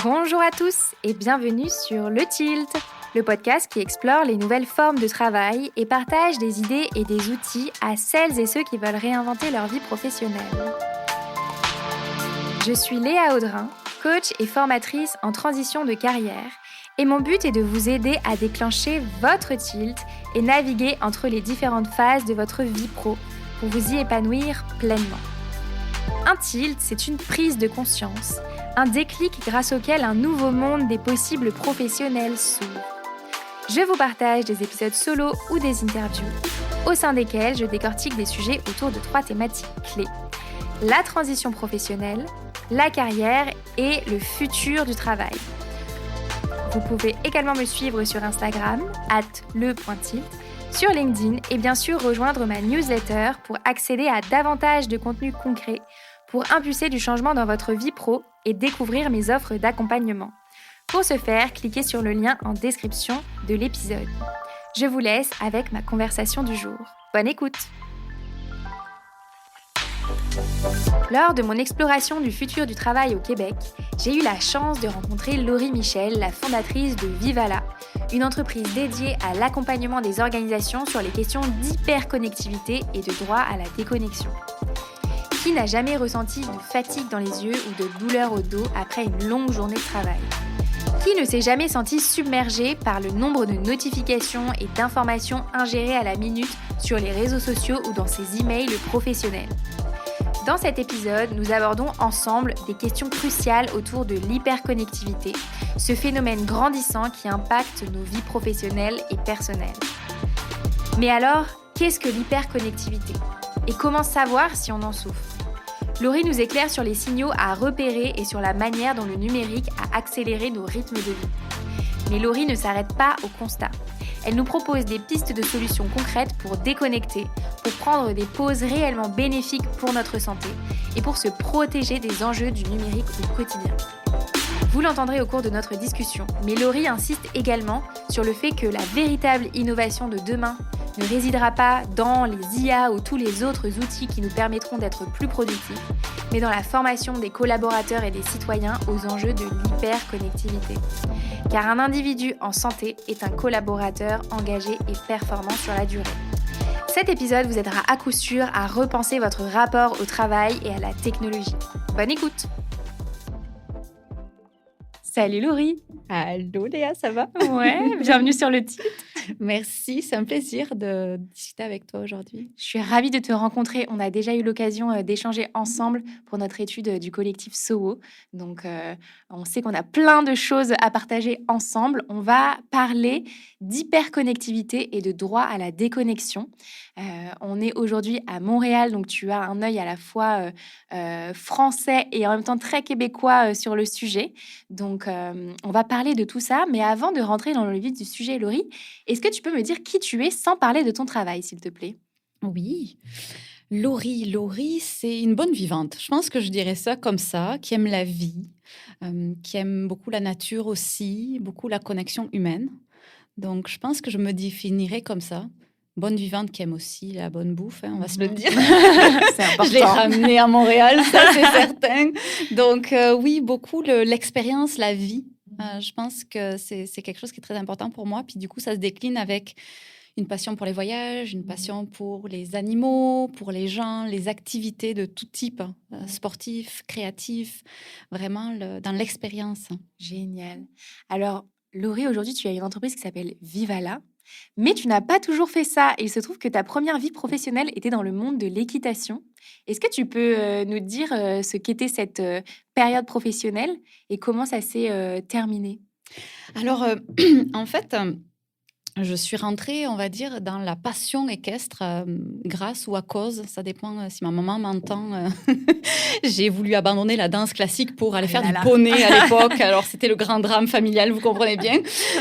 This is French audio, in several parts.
Bonjour à tous et bienvenue sur Le Tilt, le podcast qui explore les nouvelles formes de travail et partage des idées et des outils à celles et ceux qui veulent réinventer leur vie professionnelle. Je suis Léa Audrin, coach et formatrice en transition de carrière, et mon but est de vous aider à déclencher votre tilt et naviguer entre les différentes phases de votre vie pro pour vous y épanouir pleinement. Un tilt, c'est une prise de conscience, un déclic grâce auquel un nouveau monde des possibles professionnels s'ouvre. Je vous partage des épisodes solo ou des interviews, au sein desquels je décortique des sujets autour de 3 thématiques clés. La transition professionnelle, la carrière et le futur du travail. Vous pouvez également me suivre sur Instagram, @le.tilt, sur LinkedIn et bien sûr rejoindre ma newsletter pour accéder à davantage de contenus concrets, pour impulser du changement dans votre vie pro et découvrir mes offres d'accompagnement. Pour ce faire, cliquez sur le lien en description de l'épisode. Je vous laisse avec ma conversation du jour. Bonne écoute! Lors de mon exploration du futur du travail au Québec, j'ai eu la chance de rencontrer Laurie Michel, la fondatrice de Vivala, une entreprise dédiée à l'accompagnement des organisations sur les questions d'hyperconnectivité et de droit à la déconnexion. Qui n'a jamais ressenti de fatigue dans les yeux ou de douleur au dos après une longue journée de travail? Qui ne s'est jamais senti submergé par le nombre de notifications et d'informations ingérées à la minute sur les réseaux sociaux ou dans ses emails professionnels? Dans cet épisode, nous abordons ensemble des questions cruciales autour de l'hyperconnectivité, ce phénomène grandissant qui impacte nos vies professionnelles et personnelles. Mais alors, qu'est-ce que l'hyperconnectivité? Et comment savoir si on en souffre? Laurie nous éclaire sur les signaux à repérer et sur la manière dont le numérique a accéléré nos rythmes de vie. Mais Laurie ne s'arrête pas au constat. Elle nous propose des pistes de solutions concrètes pour déconnecter, pour prendre des pauses réellement bénéfiques pour notre santé et pour se protéger des enjeux du numérique au quotidien. Vous l'entendrez au cours de notre discussion, mais Laurie insiste également sur le fait que la véritable innovation de demain ne résidera pas dans les IA ou tous les autres outils qui nous permettront d'être plus productifs, mais dans la formation des collaborateurs et des citoyens aux enjeux de l'hyperconnectivité. Car un individu en santé est un collaborateur engagé et performant sur la durée. Cet épisode vous aidera à coup sûr à repenser votre rapport au travail et à la technologie. Bonne écoute! Salut Laurie! Allô Léa, ça va? Ouais, bienvenue sur le titre. Merci, c'est un plaisir de discuter avec toi aujourd'hui. Je suis ravie de te rencontrer. On a déjà eu l'occasion d'échanger ensemble pour notre étude du collectif SOWO. Donc, on sait qu'on a plein de choses à partager ensemble. On va parler d'hyperconnectivité et de droit à la déconnexion. On est aujourd'hui à Montréal, donc tu as un œil à la fois français et en même temps très québécois sur le sujet. Donc, on va parler de tout ça. Mais avant de rentrer dans le vif du sujet, Laurie, est-ce que tu peux me dire qui tu es sans parler de ton travail, s'il te plaît? Oui, Laurie, c'est une bonne vivante. Je pense que je dirais ça comme ça, qui aime la vie, qui aime beaucoup la nature aussi, beaucoup la connexion humaine. Donc, je pense que je me définirais comme ça. Bonne vivante qui aime aussi la bonne bouffe, on va se le dire. C'est important. Je l'ai ramenée à Montréal, ça c'est certain. Donc oui, beaucoup l'expérience, la vie. Je pense que c'est quelque chose qui est très important pour moi. Puis du coup, ça se décline avec une passion pour les voyages, une passion pour les animaux, pour les gens, les activités de tout type, sportifs, créatifs, vraiment dans l'expérience. Génial. Alors, Laurie, aujourd'hui, tu as une entreprise qui s'appelle Vivala, mais tu n'as pas toujours fait ça. Il se trouve que ta première vie professionnelle était dans le monde de l'équitation. Est-ce que tu peux nous dire ce qu'était cette période professionnelle et comment ça s'est terminé? Alors, en fait, je suis rentrée, on va dire, dans la passion équestre grâce ou à cause, ça dépend si ma maman m'entend. J'ai voulu abandonner la danse classique pour aller faire du poney à l'époque. Alors, c'était le grand drame familial, vous comprenez bien.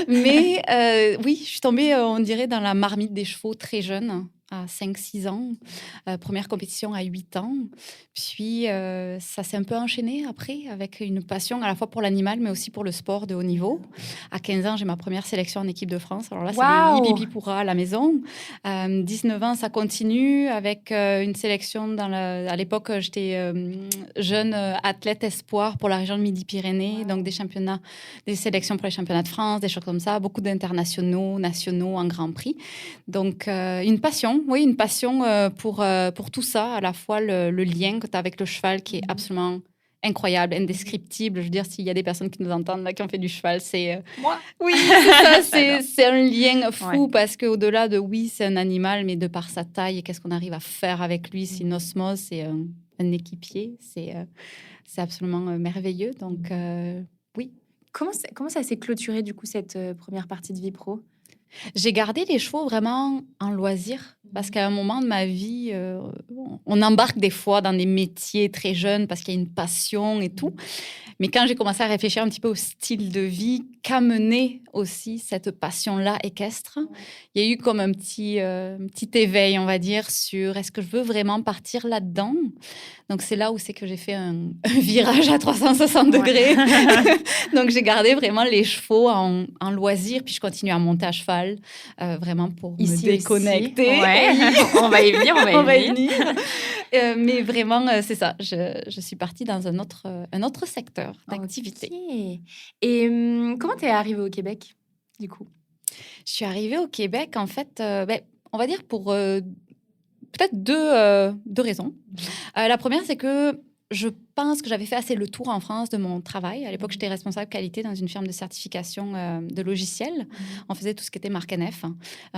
Mais oui, je suis tombée, on dirait, dans la marmite des chevaux très jeune. à 5-6 ans, première compétition à 8 ans. Puis ça s'est un peu enchaîné après avec une passion à la fois pour l'animal mais aussi pour le sport de haut niveau. À 15 ans, j'ai ma première sélection en équipe de France. Alors là, c'est des Waouh! hippie à la maison. 19 ans, ça continue avec une sélection à l'époque, j'étais jeune athlète espoir pour la région de Midi-Pyrénées, donc des championnats, des sélections pour les championnats de France, des choses comme ça, beaucoup d'internationaux, nationaux en Grand Prix. Donc une passion pour tout ça, à la fois le lien que tu as avec le cheval qui est absolument incroyable, indescriptible. Je veux dire, s'il y a des personnes qui nous entendent là, qui ont fait du cheval, c'est... Moi? Oui, c'est ça, c'est un lien fou Ouais. parce qu'au-delà de, oui, c'est un animal, mais de par sa taille et qu'est-ce qu'on arrive à faire avec lui, c'est une osmose, c'est un équipier, c'est absolument merveilleux. Donc, oui. Comment ça s'est clôturé, du coup, cette première partie de vie pro? J'ai gardé les chevaux vraiment en loisir parce qu'à un moment de ma vie, on embarque des fois dans des métiers très jeunes parce qu'il y a une passion et tout. Mais quand j'ai commencé à réfléchir un petit peu au style de vie qu'amenait aussi cette passion-là équestre, il y a eu comme un petit éveil, on va dire, sur est-ce que je veux vraiment partir là-dedans. Donc c'est là où c'est que j'ai fait un virage à 360 degrés. Donc j'ai gardé vraiment les chevaux en loisir, puis je continue à monter à cheval, vraiment pour Ici me déconnecter. aussi. Ouais. On va y venir, On va y venir. Mais vraiment, c'est ça. Je suis partie dans un autre secteur d'activité. Ok. Et comment t'es arrivée au Québec, du coup? Je suis arrivée au Québec, en fait, on va dire pour peut-être deux raisons. La première, c'est que je pense que j'avais fait assez le tour en France de mon travail. À l'époque, j'étais responsable qualité dans une firme de certification de logiciels. On faisait tout ce qui était marque NF.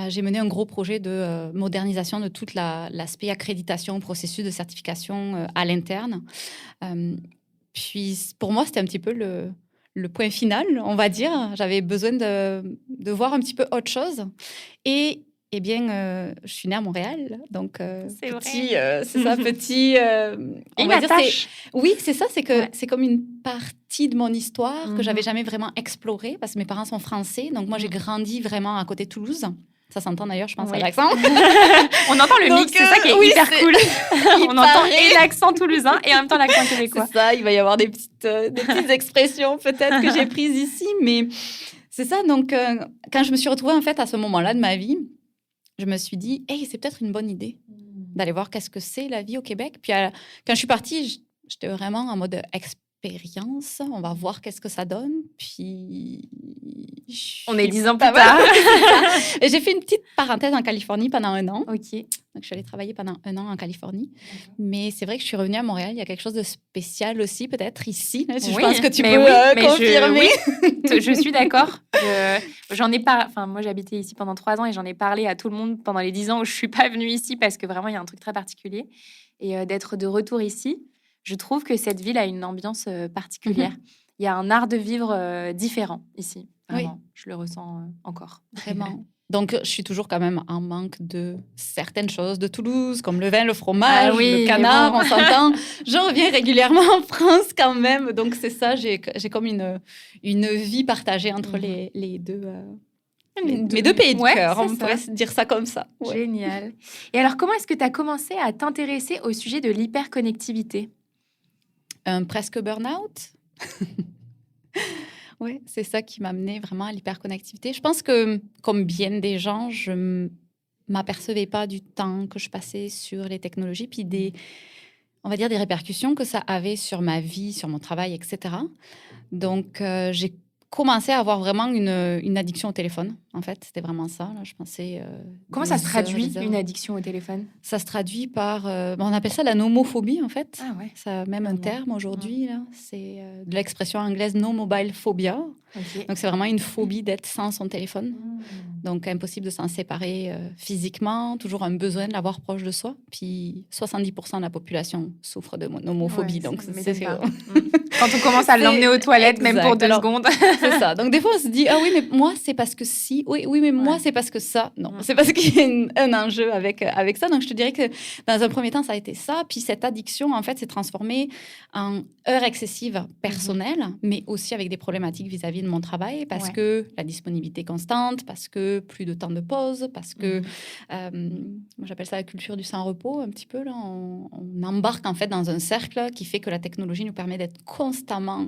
J'ai mené un gros projet de modernisation de tout l'aspect accréditation, processus de certification à l'interne. Puis, pour moi, c'était un petit peu le point final, on va dire. J'avais besoin de voir un petit peu autre chose. Et eh bien, je suis née à Montréal, donc C'est petit, vrai. c'est ça, petit. On Une va dire, attache. oui, c'est ça, c'est que Ouais. c'est comme une partie de mon histoire que j'avais Mhm. jamais vraiment explorée parce que mes parents sont français, donc moi j'ai grandi vraiment à côté de Toulouse. Ça s'entend d'ailleurs, je pense, à Oui. l'accent. On entend le Donc, mix, c'est ça qui est oui, hyper c'est- cool. Il On entend paraît. et l'accent toulousain et en même temps l'accent québécois. C'est ça, il va y avoir des petites expressions peut-être que j'ai prises ici, mais c'est ça. Donc, quand je me suis retrouvée en fait à ce moment-là de ma vie, je me suis dit, hey, c'est peut-être une bonne idée d'aller voir qu'est-ce que c'est la vie au Québec. Puis quand je suis partie, j'étais vraiment en mode expérience. On va voir qu'est-ce que ça donne. Puis On est 10 ans pas plus tard. Et j'ai fait une petite parenthèse en Californie pendant 1 an. Ok. Donc, je suis allée travailler pendant 1 an en Californie. Mais c'est vrai que je suis revenue à Montréal. Il y a quelque chose de spécial aussi, peut-être ici. Là, je Oui, pense que tu mais peux oui, mais confirmer. Je suis d'accord. J'en ai pas. Enfin, moi, j'habitais ici pendant 3 ans et j'en ai parlé à tout le monde pendant les 10 ans où je suis pas venue ici parce que vraiment, il y a un truc très particulier. Et d'être de retour ici, je trouve que cette ville a une ambiance particulière. Il y a un art de vivre différent ici. Vraiment, je le ressens encore. Vraiment. Donc, je suis toujours quand même en manque de certaines choses de Toulouse, comme le vin, le fromage, Ah oui, le canard, mais bon. on s'entend. Je reviens régulièrement en France quand même. Donc, c'est ça, j'ai comme une vie partagée entre les deux. Mes deux pays de Ouais, cœur, c'est on ça. pourrait dire ça comme ça. Ouais. Génial. Et alors, comment est-ce que tu as commencé à t'intéresser au sujet de l'hyperconnectivité? Presque burn-out. Oui, c'est ça qui m'a mené vraiment à l'hyperconnectivité. Je pense que, comme bien des gens, je ne m'apercevais pas du temps que je passais sur les technologies, puis on va dire, des répercussions que ça avait sur ma vie, sur mon travail, etc. Donc, j'ai commencé à avoir vraiment une addiction au téléphone, en fait. C'était vraiment ça, là. Je pensais... Comment ça se des heures, traduit, des heures. une addiction au téléphone? Ça se traduit par... on appelle ça la nomophobie, en fait. Ah ouais. Ça a même un Nomo. terme aujourd'hui, là. C'est de l'expression anglaise no mobile phobia. Ok. Donc, c'est vraiment une phobie d'être sans son téléphone. Donc, impossible de s'en séparer physiquement, toujours un besoin de l'avoir proche de soi. Puis, 70% de la population souffre de nomophobie. Ouais, donc, ça c'est m'étonne pas. Quand on commence à l'emmener aux toilettes, même pour 2 secondes. C'est ça. Donc, des fois, on se dit, ah oui, mais moi, c'est parce que si. Oui, mais moi, c'est parce que ça. Non, c'est parce qu'il y a un enjeu avec ça. Donc, je te dirais que dans un premier temps, ça a été ça. Puis, cette addiction, en fait, s'est transformée en heures excessives personnelles, mais aussi avec des problématiques vis-à-vis de mon travail, parce que la disponibilité constante, parce que plus de temps de pause, parce que, moi, j'appelle ça la culture du sans-repos, un petit peu. Là, on embarque, en fait, dans un cercle qui fait que la technologie nous permet d'être constamment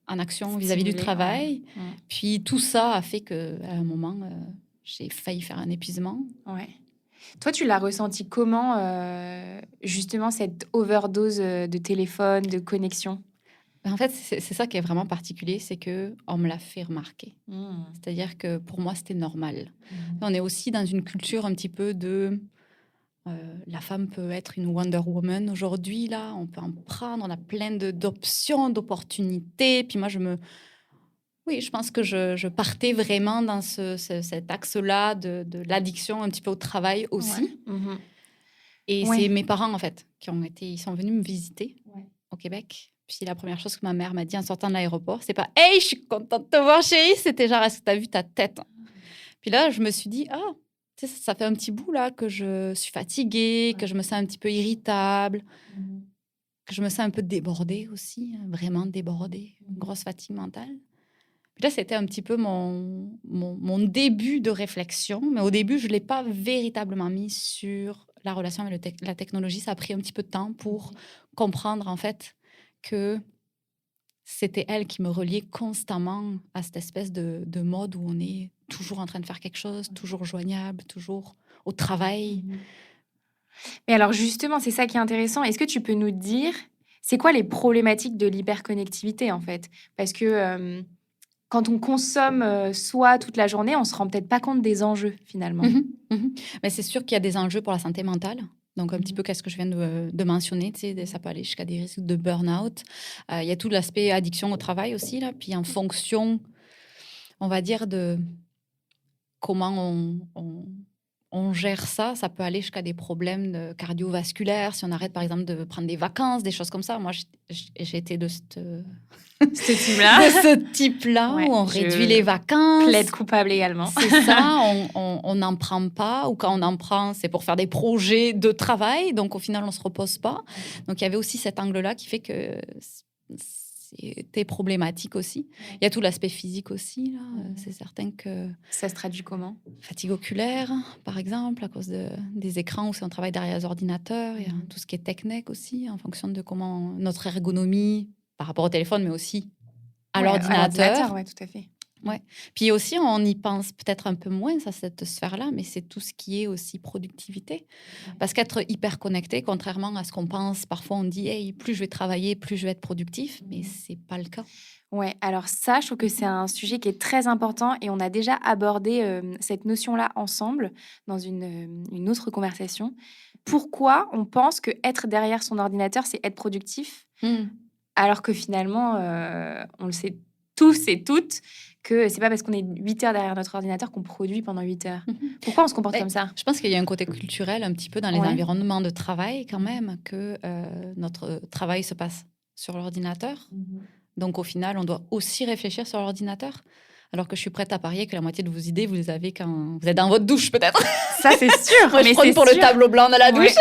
en action vis-à-vis du travail. Puis tout ça a fait qu'à un moment, j'ai failli faire un épuisement. Ouais. Toi, tu l'as ressenti comment, justement, cette overdose de téléphone, de connexion? En fait, c'est ça qui est vraiment particulier, c'est qu'on me l'a fait remarquer. C'est-à-dire que pour moi, c'était normal. On est aussi dans une culture un petit peu de... la femme peut être une Wonder Woman aujourd'hui, là, on peut en prendre, on a plein d'options, d'opportunités. Puis moi, oui, je pense que je partais vraiment dans cet axe-là de l'addiction un petit peu au travail aussi. Et c'est mes parents, en fait, ils sont venus me visiter au Québec. Puis la première chose que ma mère m'a dit en sortant de l'aéroport, c'est pas « Hey, je suis contente de te voir, chérie !» C'était genre « Est-ce que tu as vu ta tête ?» Puis là, je me suis dit « Ah !» Ça fait un petit bout là que je suis fatiguée, que je me sens un petit peu irritable, que je me sens un peu débordée aussi, vraiment débordée, une grosse fatigue mentale. Puis là, c'était un petit peu mon début de réflexion, mais au début, je ne l'ai pas véritablement mis sur la relation avec la technologie. Ça a pris un petit peu de temps pour comprendre en fait que c'était elle qui me reliait constamment à cette espèce de mode où on est toujours en train de faire quelque chose, toujours joignable, toujours au travail. Mais alors justement, c'est ça qui est intéressant. Est-ce que tu peux nous dire, c'est quoi les problématiques de l'hyperconnectivité en fait? Parce que quand on consomme soi toute la journée, on se rend peut-être pas compte des enjeux finalement. Mais c'est sûr qu'il y a des enjeux pour la santé mentale. Donc, un petit peu qu'est-ce que je viens de mentionner, tu sais, ça peut aller jusqu'à des risques de burn-out. Il y a tout l'aspect addiction au travail aussi, là. Puis en fonction, on va dire, de comment on gère ça, ça peut aller jusqu'à des problèmes cardiovasculaires, si on arrête par exemple de prendre des vacances, des choses comme ça. Moi, j'ai été de ce type-là, où on réduit les vacances. Plaide coupable également. C'est ça, on n'en prend pas, ou quand on en prend, c'est pour faire des projets de travail, donc au final, on ne se repose pas. Donc, il y avait aussi cet angle-là qui fait que c'était problématique aussi. Il y a tout l'aspect physique aussi, là. C'est certain que... Ça se traduit comment? Fatigue oculaire, par exemple, à cause des écrans où on travaille derrière les ordinateurs. Il y a tout ce qui est technique aussi, en fonction de comment notre ergonomie, par rapport au téléphone, mais aussi à l'ordinateur. Oui, tout à fait. Ouais. Puis aussi, on y pense peut-être un peu moins à cette sphère-là, mais c'est tout ce qui est aussi productivité. Parce qu'être hyper connecté, contrairement à ce qu'on pense, parfois on dit hey, plus je vais travailler, plus je vais être productif, mais c'est pas le cas. Ouais, alors ça, je trouve que c'est un sujet qui est très important et on a déjà abordé cette notion-là ensemble dans une autre conversation. Pourquoi on pense que être derrière son ordinateur, c'est être productif, alors que finalement, on le sait tous et toutes, que c'est pas parce qu'on est 8 heures derrière notre ordinateur qu'on produit pendant 8 heures. Pourquoi on se comporte comme ça? Je pense qu'il y a un côté culturel un petit peu dans les environnements de travail quand même, que notre travail se passe sur l'ordinateur. Donc au final, on doit aussi réfléchir sur l'ordinateur. Alors que je suis prête à parier que la moitié de vos idées, vous les avez quand vous êtes dans votre douche, peut-être. Ça, c'est sûr. Moi, je prends pour le tableau blanc de la douche.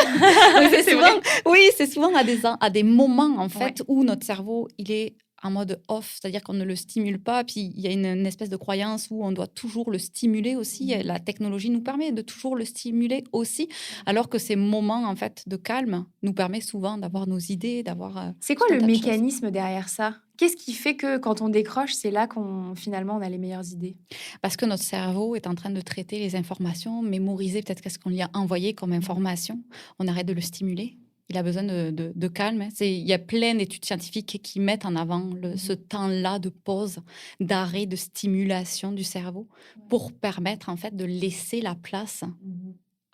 C'est souvent à des moments, en fait, où notre cerveau, il est en mode off, c'est-à-dire qu'on ne le stimule pas. Puis il y a une espèce de croyance où on doit toujours le stimuler aussi. La technologie nous permet de toujours le stimuler aussi, alors que ces moments en fait de calme nous permettent souvent d'avoir nos idées, d'avoir. C'est quoi le mécanisme derrière ça? Qu'est-ce qui fait que quand on décroche, c'est là finalement on a les meilleures idées? Parce que notre cerveau est en train de traiter les informations, mémoriser peut-être qu'est-ce qu'on lui a envoyé comme information. On arrête de le stimuler. Il a besoin de calme. Il y a plein d'études scientifiques qui mettent en avant ce temps-là de pause, d'arrêt, de stimulation du cerveau pour permettre en fait de laisser la place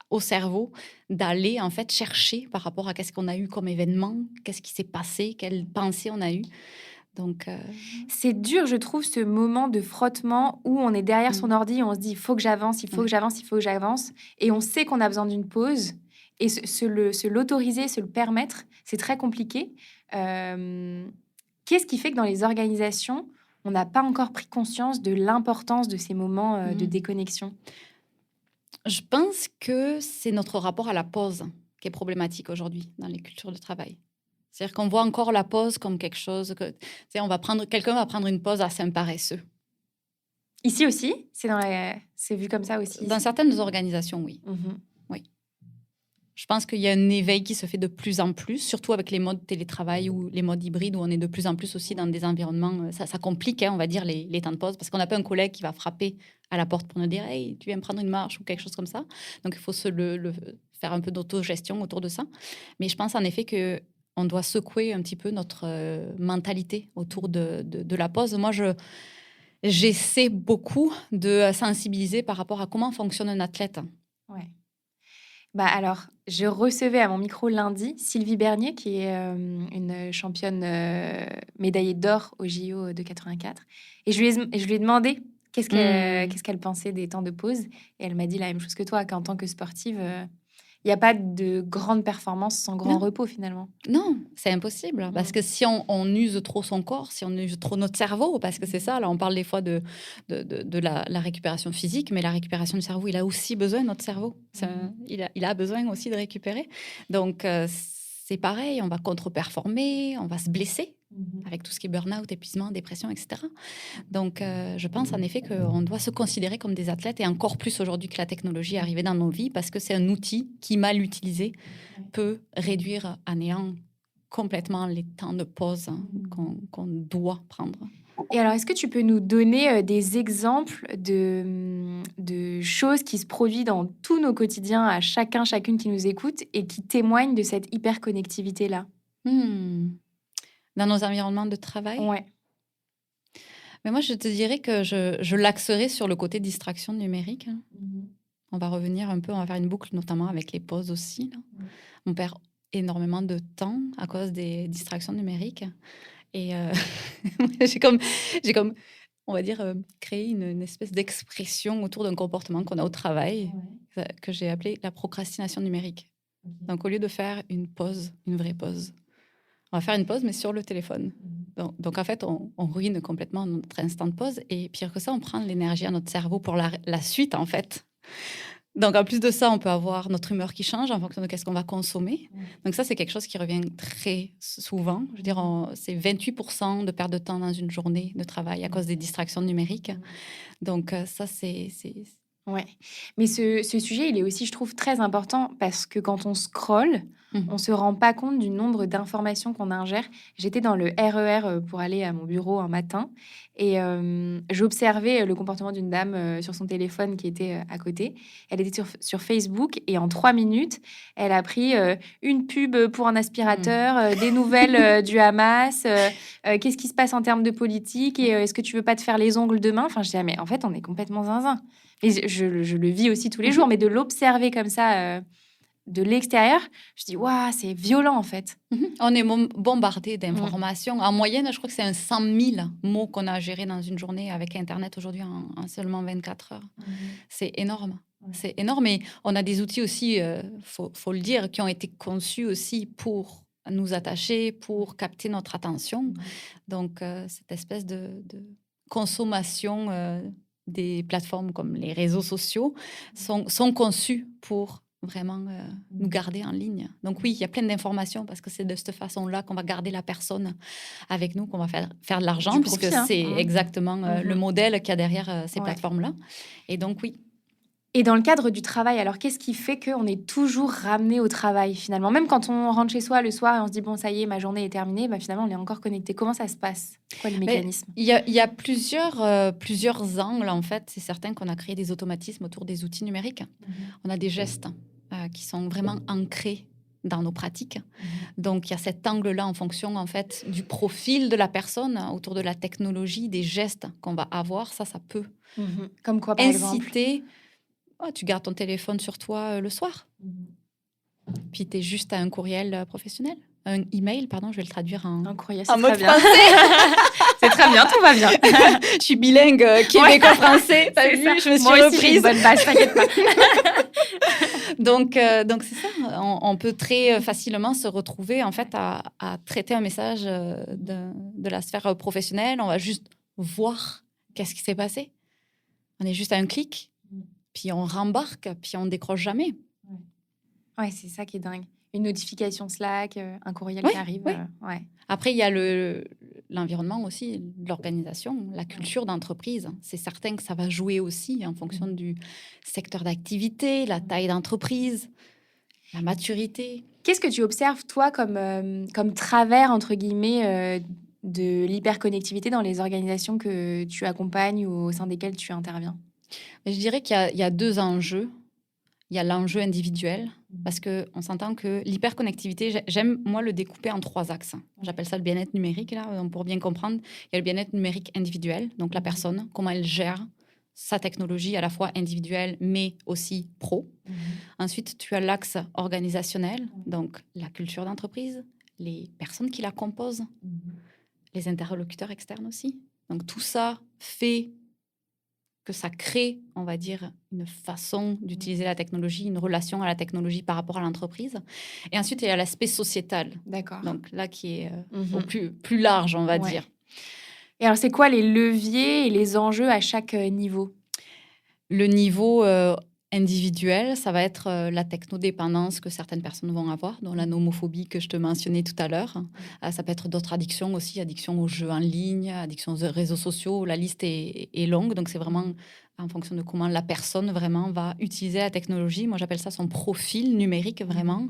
au cerveau d'aller en fait chercher par rapport à qu'est-ce qu'on a eu comme événement, qu'est-ce qui s'est passé, quelles pensées on a eues. Donc, c'est dur, je trouve, ce moment de frottement où on est derrière son ordi et on se dit il faut que j'avance, il faut que j'avance, il faut que j'avance. Et on sait qu'on a besoin d'une pause. Et se l'autoriser, se le permettre, c'est très compliqué. Qu'est-ce qui fait que dans les organisations, on n'a pas encore pris conscience de l'importance de ces moments de déconnexion? Je pense que c'est notre rapport à la pause qui est problématique aujourd'hui dans les cultures de travail. C'est-à-dire qu'on voit encore la pause comme quelque chose que, quelqu'un va prendre une pause, c'est un paresseux. Ici aussi, c'est vu comme ça aussi. Dans certaines organisations, oui. Oui. Je pense qu'il y a un éveil qui se fait de plus en plus, surtout avec les modes télétravail ou les modes hybrides, où on est de plus en plus aussi dans des environnements. Ça complique, on va dire, les temps de pause, parce qu'on n'a pas un collègue qui va frapper à la porte pour nous dire « Hey, tu viens me prendre une marche » ou quelque chose comme ça. Donc, il faut faire un peu d'autogestion autour de ça. Mais je pense en effet qu'on doit secouer un petit peu notre mentalité autour de la pause. Moi, j'essaie beaucoup de sensibiliser par rapport à comment fonctionne un athlète. Ouais. Alors, je recevais à mon micro lundi Sylvie Bernier, qui est une championne médaillée d'or au JO de 84. Et je lui ai demandé qu'est-ce qu'elle pensait des temps de pause. Et elle m'a dit la même chose que toi, qu'en tant que sportive, il n'y a pas de grande performance sans grand repos, finalement. Non, c'est impossible. Parce que si on use trop son corps, si on use trop notre cerveau, parce que c'est ça, là, on parle des fois de la récupération physique, mais la récupération du cerveau, il a aussi besoin de notre cerveau. Il a besoin aussi de récupérer. Donc, c'est pareil, on va contre-performer, on va se blesser avec tout ce qui est burn-out, épuisement, dépression, etc. Donc, je pense en effet qu'on doit se considérer comme des athlètes, et encore plus aujourd'hui que la technologie est arrivée dans nos vies, parce que c'est un outil qui, mal utilisé, peut réduire à néant complètement les temps de pause qu'on doit prendre. Et alors, est-ce que tu peux nous donner des exemples de choses qui se produisent dans tous nos quotidiens, à chacune qui nous écoute, et qui témoignent de cette hyperconnectivité-là? Dans nos environnements de travail? Ouais. Mais moi, je te dirais que je l'axerais sur le côté distraction numérique. On va revenir un peu, on va faire une boucle, notamment avec les pauses aussi. On perd énormément de temps à cause des distractions numériques. Et j'ai comme, on va dire, créé une espèce d'expression autour d'un comportement qu'on a au travail, que j'ai appelé la procrastination numérique. Donc, au lieu de faire une pause, une vraie pause, on va faire une pause, mais sur le téléphone. Donc en fait, on ruine complètement notre instant de pause. Et pire que ça, on prend l'énergie à notre cerveau pour la suite, en fait. Donc, en plus de ça, on peut avoir notre humeur qui change en fonction de qu'est-ce qu'on va consommer. Donc, ça, c'est quelque chose qui revient très souvent. Je veux dire, c'est 28% de perte de temps dans une journée de travail à cause des distractions numériques. Donc, ça, c'est... Ouais. Mais ce sujet, il est aussi, je trouve, très important, parce que quand on scrolle, on ne se rend pas compte du nombre d'informations qu'on ingère. J'étais dans le RER pour aller à mon bureau un matin, et j'observais le comportement d'une dame sur son téléphone qui était à côté. Elle était sur Facebook, et en 3 minutes, elle a pris une pub pour un aspirateur, des nouvelles du Hamas, qu'est-ce qui se passe en termes de politique, et est-ce que tu veux pas te faire les ongles demain? Enfin, je dis, mais en fait, on est complètement zinzin. Et je le vis aussi tous les jours, mais de l'observer comme ça, de l'extérieur, je dis, waouh, c'est violent en fait. On est bombardé d'informations. En moyenne, je crois que c'est 100 000 mots qu'on a à gérer dans une journée avec Internet aujourd'hui en seulement 24 heures. C'est énorme. C'est énorme. Et on a des outils aussi, faut le dire, qui ont été conçus aussi pour nous attacher, pour capter notre attention. Donc, cette espèce de consommation des plateformes comme les réseaux sociaux sont conçus pour vraiment nous garder en ligne. Donc oui, il y a plein d'informations, parce que c'est de cette façon-là qu'on va garder la personne avec nous, qu'on va faire de l'argent, puisque c'est exactement le modèle qu'il y a derrière ces plateformes-là. Et donc oui. Et dans le cadre du travail, alors qu'est-ce qui fait qu'on est toujours ramené au travail finalement? Même quand on rentre chez soi le soir et on se dit, bon, ça y est, ma journée est terminée, finalement, on est encore connecté. Comment ça se passe? Quoi le mécanisme? Il y a plusieurs angles, en fait. C'est certain qu'on a créé des automatismes autour des outils numériques. On a des gestes qui sont vraiment ancrés dans nos pratiques. Donc, il y a cet angle-là en fonction, en fait, du profil de la personne, autour de la technologie, des gestes qu'on va avoir. Ça peut comme quoi, par exemple? Tu gardes ton téléphone sur toi le soir. Puis, tu es juste à un courriel professionnel. Un email, pardon, je vais le traduire en courriel, c'est très bien. C'est très bien, tout va bien. Je suis bilingue québécois-français. T'as vu, je me suis reprise. J'ai une bonne base, t'inquiète pas. Donc c'est ça. On peut très facilement se retrouver en fait à traiter un message de la sphère professionnelle. On va juste voir qu'est-ce qui s'est passé. On est juste à un clic, puis on rembarque, puis on décroche jamais. Ouais, c'est ça qui est dingue. Une notification Slack, un courriel Oui, qui arrive. oui. Ouais. Après, il y a l'environnement aussi, l'organisation, la culture d'entreprise. C'est certain que ça va jouer aussi en fonction du secteur d'activité, la taille d'entreprise, la maturité. Qu'est-ce que tu observes, toi, comme travers, entre guillemets, de l'hyperconnectivité dans les organisations que tu accompagnes ou au sein desquelles tu interviens? Mais je dirais qu'il y a deux enjeux. Il y a l'enjeu individuel, parce qu'on s'entend que l'hyperconnectivité, j'aime, moi, le découper en trois axes. J'appelle ça le bien-être numérique, là, pour bien comprendre. Il y a le bien-être numérique individuel, donc la personne, comment elle gère sa technologie, à la fois individuelle, mais aussi pro. Ensuite, tu as l'axe organisationnel, donc la culture d'entreprise, les personnes qui la composent, les interlocuteurs externes aussi. Donc tout ça fait que ça crée, on va dire, une façon d'utiliser la technologie, une relation à la technologie par rapport à l'entreprise. Et ensuite, il y a l'aspect sociétal. D'accord. Donc là, qui est au plus large, on va dire. Et alors, c'est quoi les leviers et les enjeux à chaque niveau? Le niveau individuel, ça va être la technodépendance que certaines personnes vont avoir, dont la nomophobie que je te mentionnais tout à l'heure. Ça peut être d'autres addictions aussi, addiction aux jeux en ligne, addiction aux réseaux sociaux. La liste est longue, donc c'est vraiment en fonction de comment la personne vraiment va utiliser la technologie. Moi, j'appelle ça son profil numérique vraiment,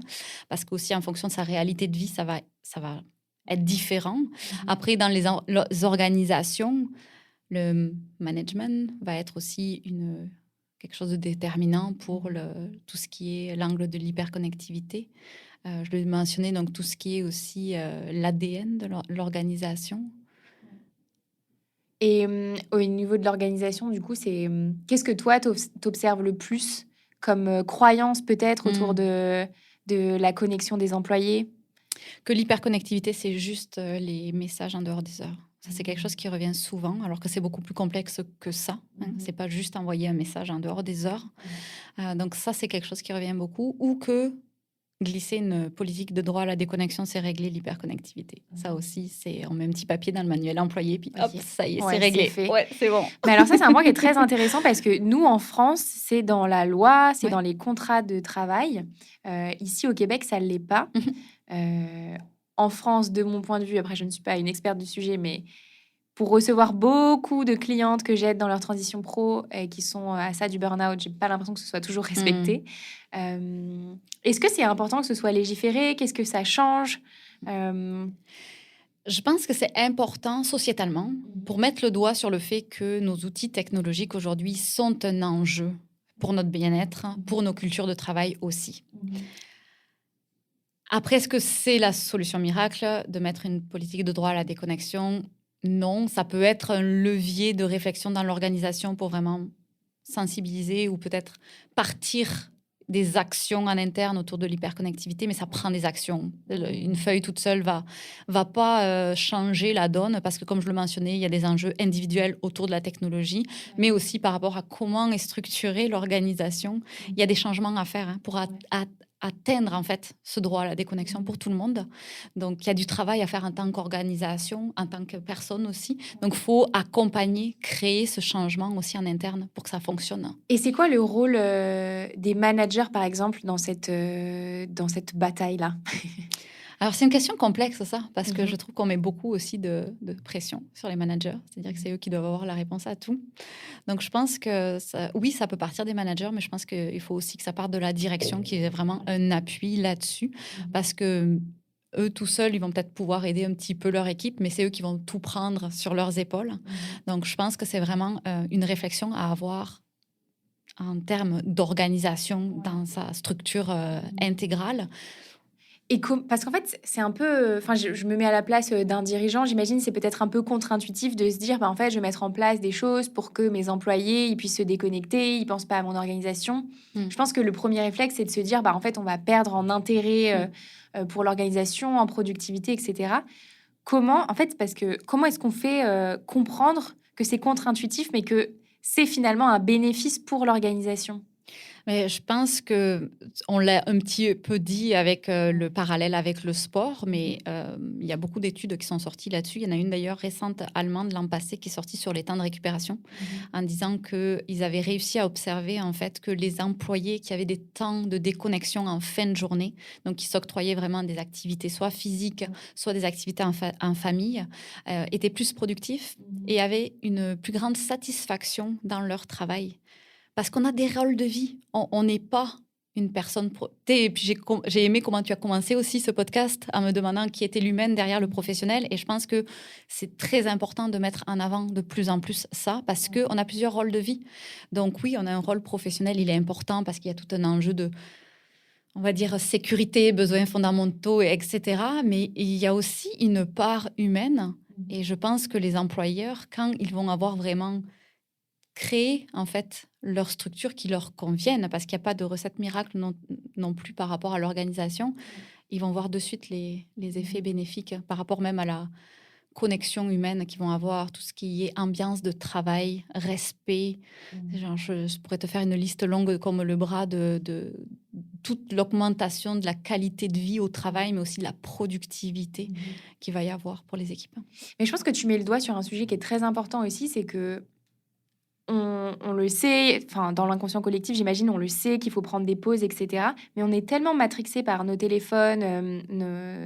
parce qu'aussi en fonction de sa réalité de vie, ça va être différent. Après, dans les organisations, le management va être aussi quelque chose de déterminant pour tout ce qui est l'angle de l'hyperconnectivité. Je l'ai mentionné, donc tout ce qui est aussi l'ADN de l'organisation. Et au niveau de l'organisation, du coup, qu'est-ce que toi, t'observes le plus comme croyance peut-être autour de la connexion des employés? Que l'hyperconnectivité, c'est juste les messages en dehors des heures. Ça, c'est quelque chose qui revient souvent, alors que c'est beaucoup plus complexe que ça. C'est pas juste envoyer un message en dehors des heures. Donc ça, c'est quelque chose qui revient beaucoup. Ou que glisser une politique de droit à la déconnexion, c'est régler l'hyperconnectivité. Ça aussi, on met un petit papier dans le manuel employé, puis hop, ça y est, c'est réglé. C'est fait. Ouais, c'est bon. Mais alors ça, c'est un point qui est très intéressant parce que nous, en France, c'est dans la loi, c'est dans les contrats de travail. Ici, au Québec, ça ne l'est pas. En France, de mon point de vue, après, je ne suis pas une experte du sujet, mais pour recevoir beaucoup de clientes que j'aide dans leur transition pro et qui sont à ça du burn-out, j'ai pas l'impression que ce soit toujours respecté. Est-ce que c'est important que ce soit légiféré? Qu'est-ce que ça change? Je pense que c'est important sociétalement pour mettre le doigt sur le fait que nos outils technologiques aujourd'hui sont un enjeu pour notre bien-être, pour nos cultures de travail aussi. Après, est-ce que c'est la solution miracle de mettre une politique de droit à la déconnexion? Non, ça peut être un levier de réflexion dans l'organisation pour vraiment sensibiliser ou peut-être partir des actions en interne autour de l'hyperconnectivité, mais ça prend des actions. Une feuille toute seule va pas changer la donne parce que, comme je le mentionnais, il y a des enjeux individuels autour de la technologie, mais aussi par rapport à comment est structurée l'organisation. Il y a des changements à faire pour atteindre en fait ce droit à la déconnexion pour tout le monde. Donc, il y a du travail à faire en tant qu'organisation, en tant que personne aussi. Donc, il faut accompagner, créer ce changement aussi en interne pour que ça fonctionne. Et c'est quoi le rôle des managers, par exemple, dans cette bataille-là? Alors, c'est une question complexe, ça, parce que je trouve qu'on met beaucoup aussi de pression sur les managers. C'est-à-dire que c'est eux qui doivent avoir la réponse à tout. Donc, je pense que, oui, ça peut partir des managers, mais je pense qu'il faut aussi que ça parte de la direction, qui ait vraiment un appui là-dessus. Parce que eux, tout seuls, ils vont peut-être pouvoir aider un petit peu leur équipe, mais c'est eux qui vont tout prendre sur leurs épaules. Donc, je pense que c'est vraiment une réflexion à avoir en termes d'organisation dans sa structure intégrale. Et parce qu'en fait, c'est un peu... Enfin, je me mets à la place d'un dirigeant. J'imagine c'est peut-être un peu contre-intuitif de se dire, en fait, je vais mettre en place des choses pour que mes employés ils puissent se déconnecter, ils ne pensent pas à mon organisation. Je pense que le premier réflexe, c'est de se dire, en fait, on va perdre en intérêt pour l'organisation, en productivité, etc. Comment est-ce qu'on fait comprendre que c'est contre-intuitif, mais que c'est finalement un bénéfice pour l'organisation? Mais je pense qu'on l'a un petit peu dit avec le parallèle avec le sport, mais il y a beaucoup d'études qui sont sorties là-dessus. Il y en a une d'ailleurs récente allemande l'an passé qui est sortie sur les temps de récupération en disant qu'ils avaient réussi à observer en fait que les employés qui avaient des temps de déconnexion en fin de journée, donc qui s'octroyaient vraiment des activités soit physiques, soit des activités en famille, étaient plus productifs et avaient une plus grande satisfaction dans leur travail. Parce qu'on a des rôles de vie. On n'est pas une personne... Et puis j'ai aimé comment tu as commencé aussi ce podcast en me demandant qui était l'humaine derrière le professionnel. Et je pense que c'est très important de mettre en avant de plus en plus ça parce qu'on a plusieurs rôles de vie. Donc oui, on a un rôle professionnel, il est important parce qu'il y a tout un enjeu de, on va dire, sécurité, besoins fondamentaux, etc. Mais il y a aussi une part humaine. Et je pense que les employeurs, quand ils vont avoir vraiment créer en fait leur structure qui leur convienne, parce qu'il n'y a pas de recette miracle non plus par rapport à l'organisation, ils vont voir de suite les effets bénéfiques par rapport même à la connexion humaine qu'ils vont avoir, tout ce qui est ambiance de travail, respect. Genre, je pourrais te faire une liste longue comme le bras de toute l'augmentation de la qualité de vie au travail, mais aussi de la productivité qu'il va y avoir pour les équipes. Mais je pense que tu mets le doigt sur un sujet qui est très important aussi, c'est que on le sait, enfin dans l'inconscient collectif, j'imagine, on le sait qu'il faut prendre des pauses, etc. Mais on est tellement matrixé par nos téléphones,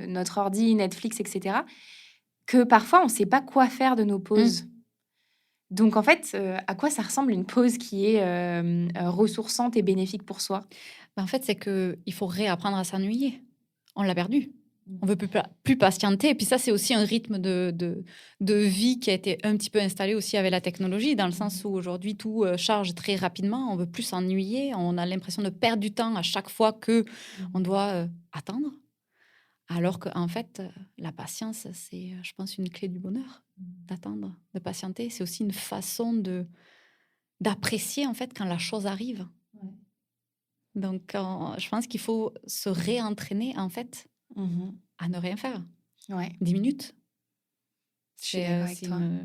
notre ordi, Netflix, etc., que parfois on ne sait pas quoi faire de nos pauses. Donc en fait, à quoi ça ressemble une pause qui est ressourçante et bénéfique pour soi? En fait, c'est qu'il faut réapprendre à s'ennuyer. On l'a perdu. On ne veut plus patienter. Et puis ça, c'est aussi un rythme de vie qui a été un petit peu installé aussi avec la technologie, dans le sens où aujourd'hui, tout charge très rapidement. On ne veut plus s'ennuyer. On a l'impression de perdre du temps à chaque fois qu'on doit attendre. Alors qu'en fait, la patience, c'est, je pense, une clé du bonheur, d'attendre, de patienter. C'est aussi une façon d'apprécier, en fait, quand la chose arrive. Ouais. Donc, je pense qu'il faut se réentraîner, en fait, à ne rien faire. 10 minutes. C'est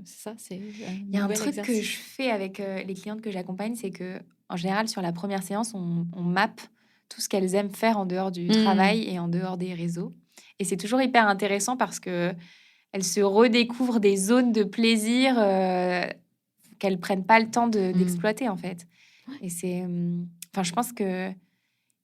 ça. Il y a un truc que je fais avec les clientes que j'accompagne, c'est que en général, sur la première séance, on mappe tout ce qu'elles aiment faire en dehors du travail et en dehors des réseaux. Et c'est toujours hyper intéressant parce que elles se redécouvrent des zones de plaisir qu'elles prennent pas le temps d'exploiter, en fait. Ouais. Et c'est... je pense qu'il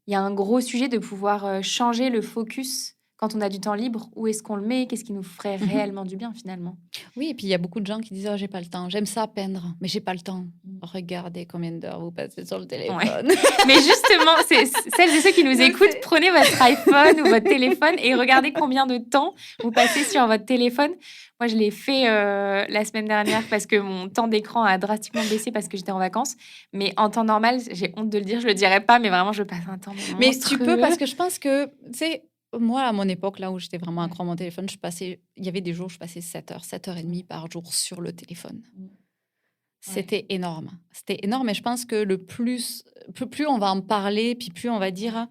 y a un gros sujet de pouvoir changer le focus quand on a du temps libre. Où est-ce qu'on le met? Qu'est-ce qui nous ferait réellement du bien, finalement? Oui, et puis il y a beaucoup de gens qui disent « Oh, j'ai pas le temps. J'aime ça peindre, mais j'ai pas le temps. » Regardez combien d'heures vous passez sur le téléphone. Ouais. Mais justement, celles et ceux qui nous écoutent, prenez votre iPhone ou votre téléphone et regardez combien de temps vous passez sur votre téléphone. Moi, je l'ai fait la semaine dernière parce que mon temps d'écran a drastiquement baissé parce que j'étais en vacances. Mais en temps normal, j'ai honte de le dire, je le dirais pas, mais vraiment, je passe un temps monstrueux. Mais tu peux, parce que je pense que, tu sais, moi, à mon époque, là où j'étais vraiment accro à mon téléphone, il y avait des jours où je passais 7h30 par jour sur le téléphone. C'était énorme. C'était énorme. Et je pense que plus on va en parler, puis plus on va dire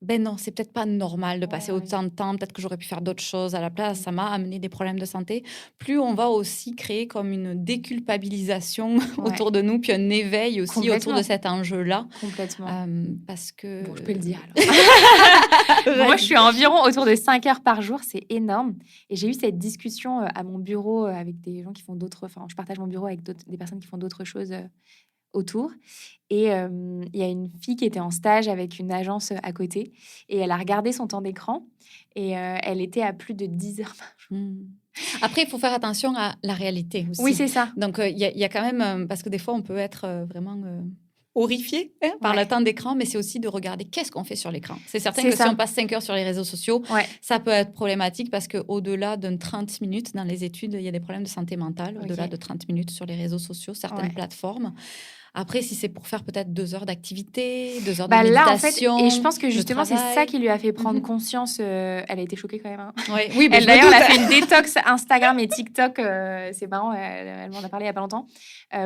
ben non, c'est peut-être pas normal de passer autant de temps. Peut-être que j'aurais pu faire d'autres choses à la place. Ça m'a amené des problèmes de santé. Plus on va aussi créer comme une déculpabilisation autour de nous, puis un éveil aussi autour de cet enjeu-là. Complètement. Parce que... Bon, je peux le dire alors. Moi, je suis environ autour de 5 heures par jour. C'est énorme. Et j'ai eu cette discussion à mon bureau avec des gens qui font d'autres... Enfin, je partage mon bureau avec des personnes qui font d'autres choses autour. Et il y a une fille qui était en stage avec une agence à côté et elle a regardé son temps d'écran et elle était à plus de 10 heures par jour. Après, il faut faire attention à la réalité aussi. Oui, c'est ça. Donc, il y a quand même... parce que des fois, on peut être vraiment... horrifié par le temps d'écran, mais c'est aussi de regarder qu'est-ce qu'on fait sur l'écran. C'est certain que si on passe 5 heures sur les réseaux sociaux, ça peut être problématique parce qu'au-delà de 30 minutes, dans les études, il y a des problèmes de santé mentale, au-delà de 30 minutes sur les réseaux sociaux, certaines plateformes. Après, si c'est pour faire peut-être 2 heures d'activité, 2 heures de méditation... Là, en fait, et je pense que justement, c'est ça qui lui a fait prendre conscience. Elle a été choquée quand même. Hein. Oui, elle, d'ailleurs, elle a fait une détox Instagram et TikTok. C'est marrant, elle m'en a parlé il n'y a pas longtemps.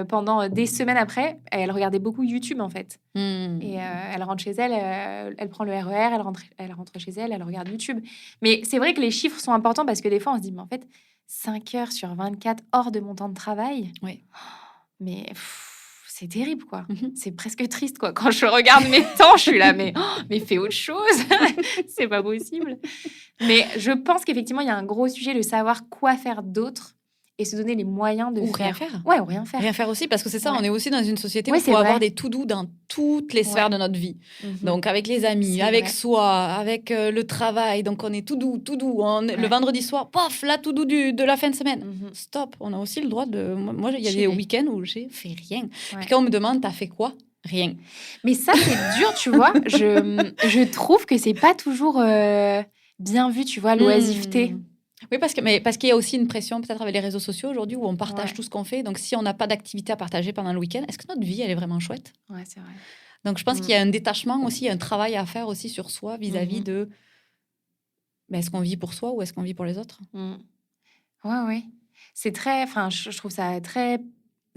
Pendant des semaines après, elle regardait beaucoup YouTube, en fait. Et elle rentre chez elle, elle prend le RER, elle rentre chez elle, elle regarde YouTube. Mais c'est vrai que les chiffres sont importants parce que des fois, on se dit, mais en fait, 5 heures sur 24 hors de mon temps de travail. Oui. Mais... c'est terrible, quoi. Mhm. C'est presque triste, quoi. Quand je regarde mes temps, je suis là, mais fais autre chose. C'est pas possible. Mais je pense qu'effectivement, il y a un gros sujet de savoir quoi faire d'autre et se donner les moyens de Ou rien faire. faire. Ouais, ou rien faire. Rien faire aussi, parce que c'est ça, Ouais. on est aussi dans une société où Ouais, il c'est faut avoir vrai. des to-do dans toutes les sphères Ouais. de notre vie. Mhm. Donc, avec les amis, C'est avec vrai. soi, avec le travail. Donc, on est to-do. Le Ouais. vendredi soir, pof, la to-do de la fin de semaine. Mhm. Stop, on a aussi le droit de... Moi, il y a des Chiller. week-ends où j'ai fait rien. Ouais. Puis quand on me demande, t'as fait quoi? Rien. Mais ça, c'est dur, tu vois. Je trouve que c'est pas toujours bien vu, tu vois, l'oisiveté. Oui, parce qu'il y a aussi une pression peut-être avec les réseaux sociaux aujourd'hui où on partage Ouais. tout ce qu'on fait. Donc, si on n'a pas d'activité à partager pendant le week-end, est-ce que notre vie, elle est vraiment chouette? Ouais, c'est vrai. Donc, je pense qu'il y a un détachement aussi, il y a un travail à faire aussi sur soi vis-à-vis de est-ce qu'on vit pour soi ou est-ce qu'on vit pour les autres? Ouais, ouais. C'est très... Enfin, je trouve ça très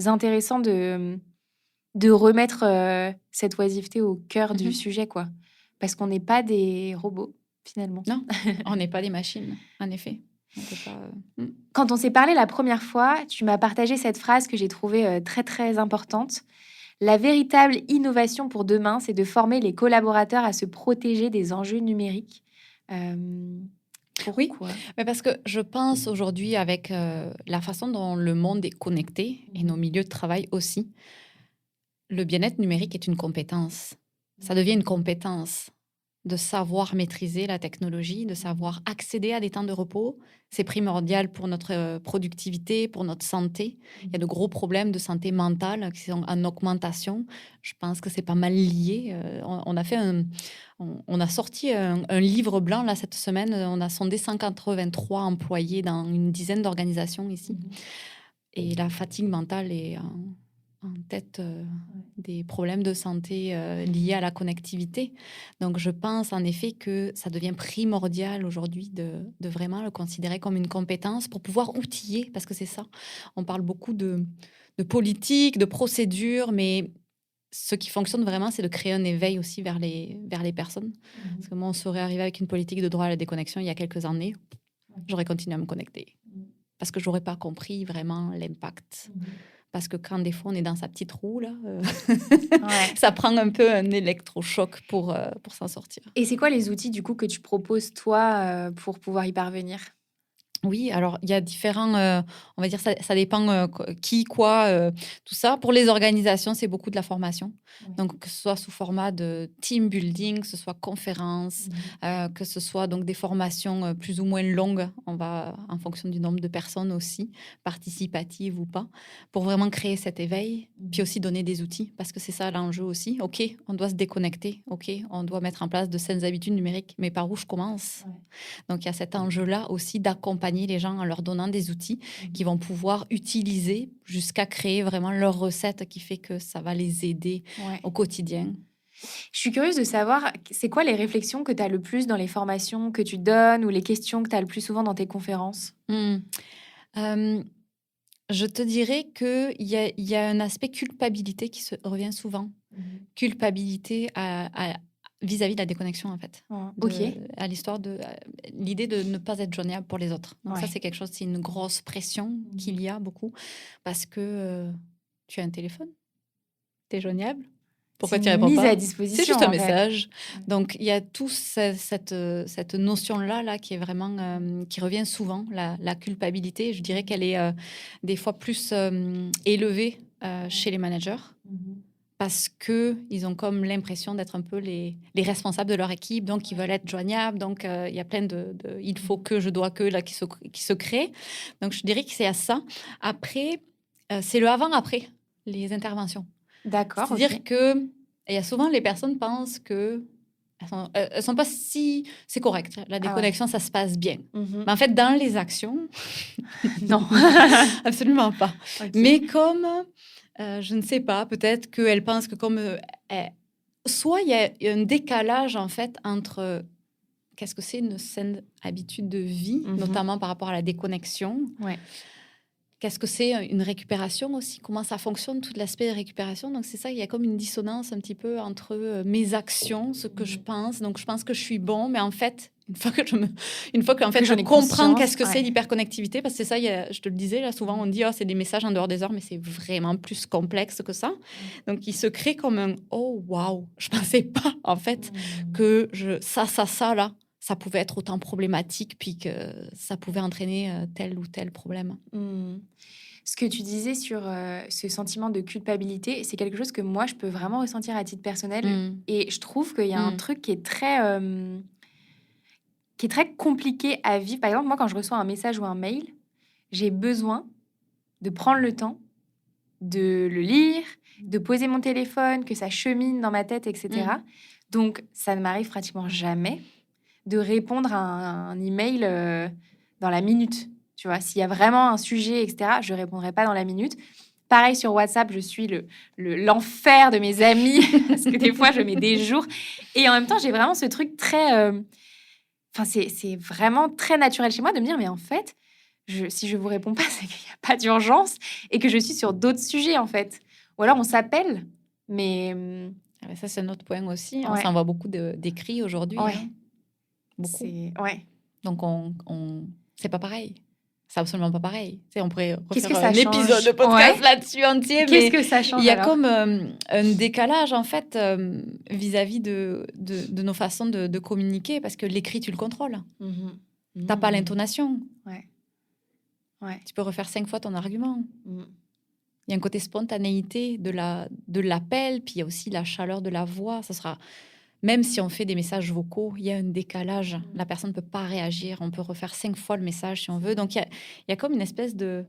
intéressant de remettre cette oisiveté au cœur du sujet, quoi. Parce qu'on n'est pas des robots, finalement. Non, on n'est pas des machines, en effet. On peut pas... Quand on s'est parlé la première fois, tu m'as partagé cette phrase que j'ai trouvée très, très importante. La véritable innovation pour demain, c'est de former les collaborateurs à se protéger des enjeux numériques. Oui, Pourquoi? mais parce que je pense aujourd'hui avec la façon dont le monde est connecté et nos milieux de travail aussi, le bien-être numérique est une compétence. Ça devient une compétence de savoir maîtriser la technologie, de savoir accéder à des temps de repos. C'est primordial pour notre productivité, pour notre santé. Il y a de gros problèmes de santé mentale qui sont en augmentation. Je pense que c'est pas mal lié. On a sorti un livre blanc là cette semaine. On a sondé 183 employés dans une dizaine d'organisations ici. Et la fatigue mentale est en tête des problèmes de santé liés à la connectivité. Donc, je pense en effet que ça devient primordial aujourd'hui de vraiment le considérer comme une compétence pour pouvoir outiller, parce que c'est ça. On parle beaucoup de politique, de procédure, mais ce qui fonctionne vraiment, c'est de créer un éveil aussi vers les personnes. Parce que moi, on serait arrivé avec une politique de droit à la déconnexion il y a quelques années, j'aurais continué à me connecter. Parce que j'aurais pas compris vraiment l'impact. Parce que quand des fois on est dans sa petite roue, là, ça prend un peu un électrochoc pour s'en sortir. Et c'est quoi les outils du coup que tu proposes toi pour pouvoir y parvenir? Oui, alors il y a différents, on va dire, ça dépend qui, quoi, tout ça. Pour les organisations, c'est beaucoup de la formation. Donc, que ce soit sous format de team building, que ce soit conférence, que ce soit donc des formations plus ou moins longues, on va en fonction du nombre de personnes aussi, participatives ou pas, pour vraiment créer cet éveil, puis aussi donner des outils, parce que c'est ça l'enjeu aussi. OK, on doit se déconnecter, OK, on doit mettre en place de saines habitudes numériques, mais par où je commence? Donc, il y a cet enjeu-là aussi d'accompagner les gens en leur donnant des outils qu'ils vont pouvoir utiliser jusqu'à créer vraiment leur recette qui fait que ça va les aider au quotidien. Je suis curieuse de savoir, c'est quoi les réflexions que tu as le plus dans les formations que tu donnes ou les questions que tu as le plus souvent dans tes conférences? Je te dirais qu'il y a un aspect culpabilité qui revient souvent. Culpabilité vis-à-vis de la déconnexion, en fait. À l'histoire de l'idée de ne pas être joignable pour les autres. Donc ça, c'est quelque chose, c'est une grosse pression qu'il y a beaucoup parce que tu as un téléphone, tu es joignable. Pourquoi tu réponds pas? Mise à disposition. C'est juste un message. Donc il y a toute cette notion-là qui est vraiment qui revient souvent, la culpabilité. Je dirais qu'elle est des fois plus élevée chez les managers. Parce qu'ils ont comme l'impression d'être un peu les responsables de leur équipe, donc ils veulent être joignables, donc il y a plein de il faut que, je dois que, là, qui se créent. Donc je dirais que c'est à ça. Après, c'est le avant-après, les interventions. D'accord. C'est-à-dire que il y a souvent les personnes pensent que elles sont pas si... C'est correct, la déconnexion, ça se passe bien. Mais en fait, dans les actions... non, absolument pas. Mais comme... je ne sais pas, peut-être qu'elle pense que comme... soit il y a un décalage, en fait, entre qu'est-ce que c'est une saine habitude de vie, notamment par rapport à la déconnexion. Qu'est-ce que c'est une récupération aussi? Comment ça fonctionne, tout l'aspect de récupération? Donc, c'est ça, il y a comme une dissonance un petit peu entre mes actions, ce que je pense. Donc, je pense que je suis bon, mais en fait, une fois que en fait, je comprends qu'est-ce que c'est l'hyperconnectivité, parce que c'est ça, en fait, je comprends qu'est-ce que c'est l'hyperconnectivité, parce que c'est ça, je te le disais, là, souvent on dit c'est des messages en dehors des heures, mais c'est vraiment plus complexe que ça. Donc, il se crée comme un « oh, waouh !» Je ne pensais pas, en fait, que ça, là, ça pouvait être autant problématique, puis que ça pouvait entraîner tel ou tel problème. Ce que tu disais sur ce sentiment de culpabilité, c'est quelque chose que moi, je peux vraiment ressentir à titre personnel. Et je trouve qu'il y a un truc qui est très compliqué à vivre. Par exemple, moi, quand je reçois un message ou un mail, j'ai besoin de prendre le temps de le lire, de poser mon téléphone, que ça chemine dans ma tête, etc. Donc, ça ne m'arrive pratiquement jamais de répondre à un email dans la minute. Tu vois, s'il y a vraiment un sujet, etc., je ne répondrai pas dans la minute. Pareil sur WhatsApp, je suis l'enfer de mes amis parce que des fois, je mets des jours. Et en même temps, j'ai vraiment ce truc très... c'est vraiment très naturel chez moi de me dire, mais en fait, si je ne vous réponds pas, c'est qu'il n'y a pas d'urgence et que je suis sur d'autres sujets, en fait. Ou alors, on s'appelle, mais... ça, c'est un autre point aussi. On s'envoie beaucoup d'écrits aujourd'hui. Ouais. Hein. Beaucoup. Ouais. Donc, c'est pas pareil. C'est absolument pas pareil. Tu sais, on pourrait refaire un épisode de podcast là-dessus entier. Qu'est-ce que ça change? Il y a comme un décalage, en fait, vis-à-vis de nos façons de communiquer, parce que l'écrit, tu le contrôles. T'as pas l'intonation. Ouais. Tu peux refaire 5 fois ton argument. Il y a un côté spontanéité de l'appel, puis il y a aussi la chaleur de la voix. Ça sera... Même si on fait des messages vocaux, il y a un décalage. La personne ne peut pas réagir. On peut refaire 5 fois le message si on veut. Donc, il y a comme une espèce de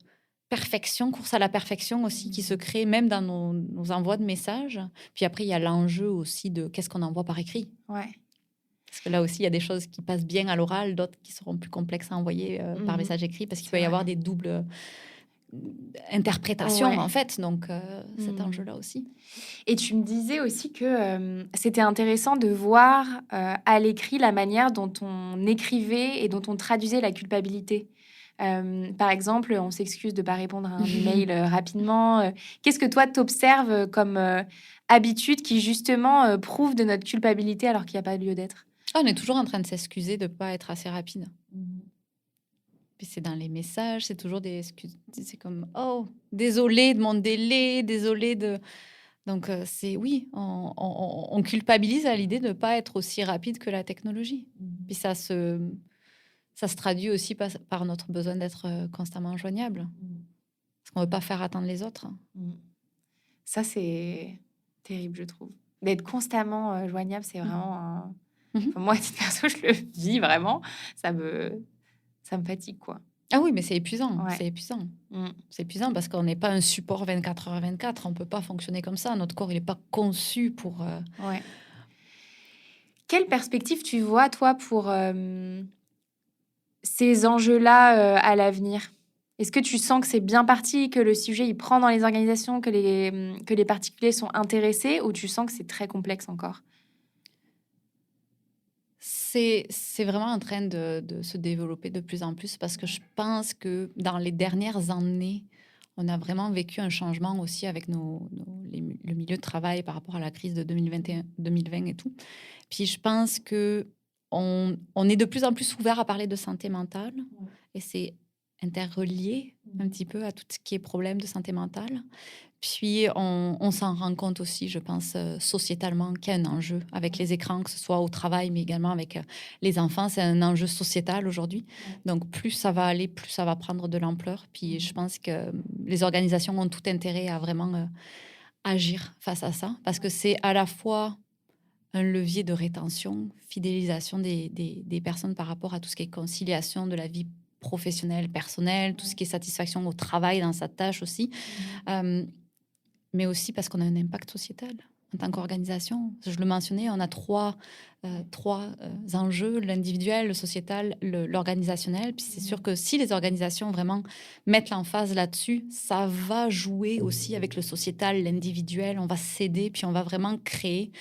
perfection, course à la perfection aussi, qui se crée même dans nos envois de messages. Puis après, il y a l'enjeu aussi de qu'est-ce qu'on envoie par écrit. Parce que là aussi, il y a des choses qui passent bien à l'oral, d'autres qui seront plus complexes à envoyer par message écrit, parce qu'il peut y avoir des doubles... interprétation en fait, donc cet enjeu-là aussi. Et tu me disais aussi que c'était intéressant de voir à l'écrit la manière dont on écrivait et dont on traduisait la culpabilité. Par exemple, on s'excuse de ne pas répondre à un email rapidement. Qu'est-ce que toi t'observes comme habitude qui justement prouve de notre culpabilité alors qu'il n'y a pas lieu d'être? On est toujours en train de s'excuser de ne pas être assez rapide. Puis c'est dans les messages, c'est toujours des excuses. C'est comme « Oh, désolé de mon délai, désolé de... » Donc, on culpabilise à l'idée de ne pas être aussi rapide que la technologie. Puis ça se traduit aussi par notre besoin d'être constamment joignable. Parce qu'on ne veut pas faire attendre les autres. Ça, c'est terrible, je trouve. D'être constamment joignable, c'est vraiment... Enfin, moi, à titre perso, je le vis vraiment. Ça me fatigue, quoi. Ah oui, mais c'est épuisant. C'est épuisant. C'est épuisant parce qu'on n'est pas un support 24h/24. On ne peut pas fonctionner comme ça. Notre corps, il n'est pas conçu pour... Quelle perspective tu vois, toi, pour ces enjeux-là à l'avenir? Est-ce que tu sens que c'est bien parti, que le sujet, il prend dans les organisations, que les particuliers sont intéressés, ou tu sens que c'est très complexe encore? C'est vraiment en train de se développer de plus en plus, parce que je pense que dans les dernières années, on a vraiment vécu un changement aussi avec le milieu de travail par rapport à la crise de 2020 et tout. Puis je pense qu'on est de plus en plus ouvert à parler de santé mentale, et c'est interrelié un petit peu à tout ce qui est problème de santé mentale. Puis, on s'en rend compte aussi, je pense, sociétalement, qu'il y a un enjeu avec les écrans, que ce soit au travail, mais également avec les enfants. C'est un enjeu sociétal aujourd'hui. Donc, plus ça va aller, plus ça va prendre de l'ampleur. Puis, je pense que les organisations ont tout intérêt à vraiment agir face à ça, parce que c'est à la fois un levier de rétention, fidélisation des personnes par rapport à tout ce qui est conciliation de la vie professionnelle, personnelle, tout ce qui est satisfaction au travail, dans sa tâche aussi. Mais aussi parce qu'on a un impact sociétal en tant qu'organisation. Je le mentionnais, on a trois enjeux, l'individuel, le sociétal, l'organisationnel. Puis c'est sûr que si les organisations vraiment mettent l'emphase là-dessus, ça va jouer aussi avec le sociétal, l'individuel. On va s'aider, puis on va vraiment créer.